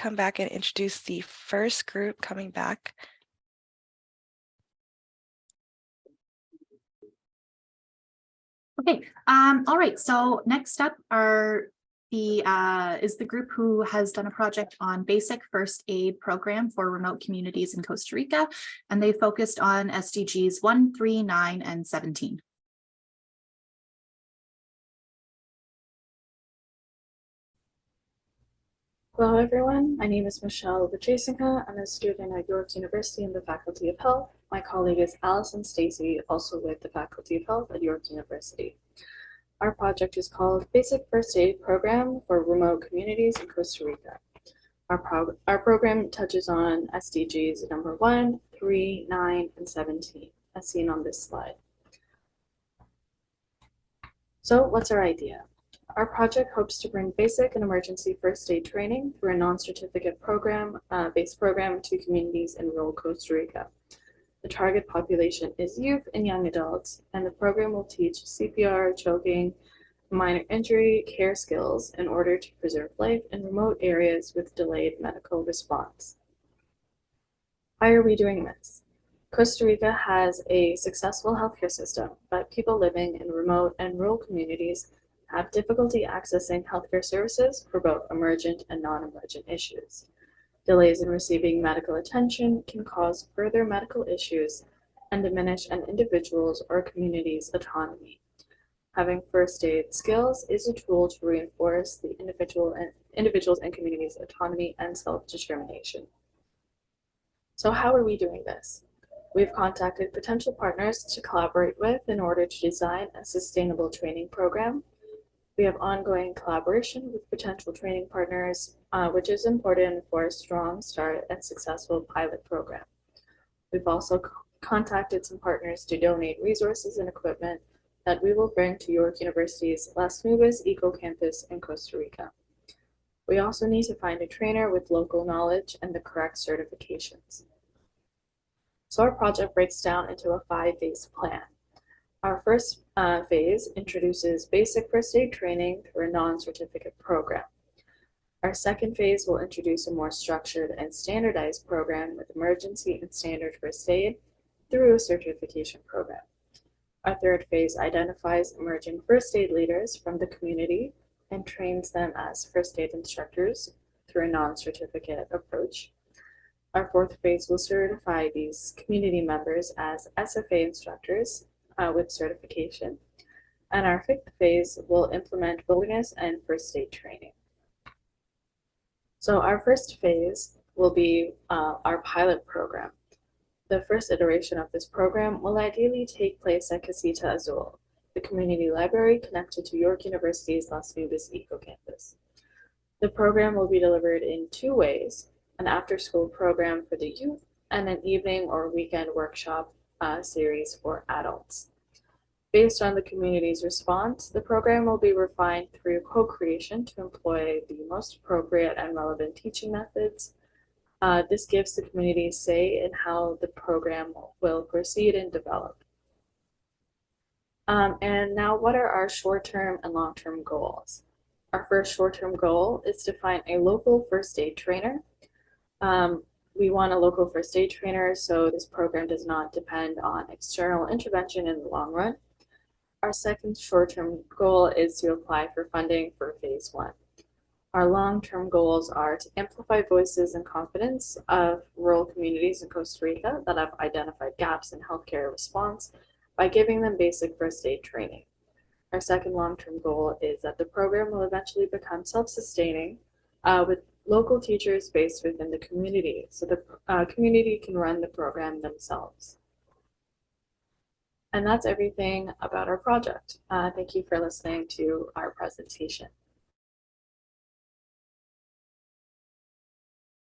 come back and introduce the first group coming back. Okay, all right, so next up is the group who has done a project on basic first aid program for remote communities in Costa Rica, and they focused on SDGs 1, 3, 9, and 17. Hello everyone, my name is Michelle Wijesinghe. I'm a student at York University in the Faculty of Health. My colleague is Alison Stacey, also with the Faculty of Health at York University. Our project is called Basic First Aid Program for Remote Communities in Costa Rica. Our program touches on SDGs number 1, 3, 9, and 17, as seen on this slide. So what's our idea? Our project hopes to bring basic and emergency first aid training through a non-certificate based program to communities in rural Costa Rica. The target population is youth and young adults, and the program will teach CPR, choking, minor injury, care skills in order to preserve life in remote areas with delayed medical response. Why are we doing this? Costa Rica has a successful healthcare system, but people living in remote and rural communities have difficulty accessing healthcare services for both emergent and non-emergent issues. Delays in receiving medical attention can cause further medical issues and diminish an individual's or community's autonomy. Having first aid skills is a tool to reinforce the individuals and communities' autonomy and self-determination. So how are we doing this? We've contacted potential partners to collaborate with in order to design a sustainable training program. We have ongoing collaboration with potential training partners, which is important for a strong start and successful pilot program. We've also contacted some partners to donate resources and equipment that we will bring to York University's Las Nubes Eco Campus in Costa Rica. We also need to find a trainer with local knowledge and the correct certifications. So our project breaks down into a 5-phase plan. Our first phase introduces basic first aid training through a non-certificate program. Our second phase will introduce a more structured and standardized program with emergency and standard first aid through a certification program. Our third phase identifies emerging first aid leaders from the community and trains them as first aid instructors through a non-certificate approach. Our fourth phase will certify these community members as SFA instructors with certification. And our fifth phase will implement wilderness and first aid training. So our first phase will be our pilot program. The first iteration of this program will ideally take place at Casita Azul, the community library connected to York University's Las Nubes Eco Campus. The program will be delivered in 2 ways, an after-school program for the youth and an evening or weekend workshop series for adults. Based on the community's response, the program will be refined through co-creation to employ the most appropriate and relevant teaching methods. This gives the community say in how the program will proceed and develop. And now, what are our short-term and long-term goals? Our first short-term goal is to find a local first aid trainer. We want a local first aid trainer so this program does not depend on external intervention in the long run. Our second short-term goal is to apply for funding for phase 1. Our long-term goals are to amplify voices and confidence of rural communities in Costa Rica that have identified gaps in healthcare response by giving them basic first aid training. Our second long-term goal is that the program will eventually become self-sustaining with local teachers based within the community, so the community can run the program themselves. And that's everything about our project. Thank you for listening to our presentation.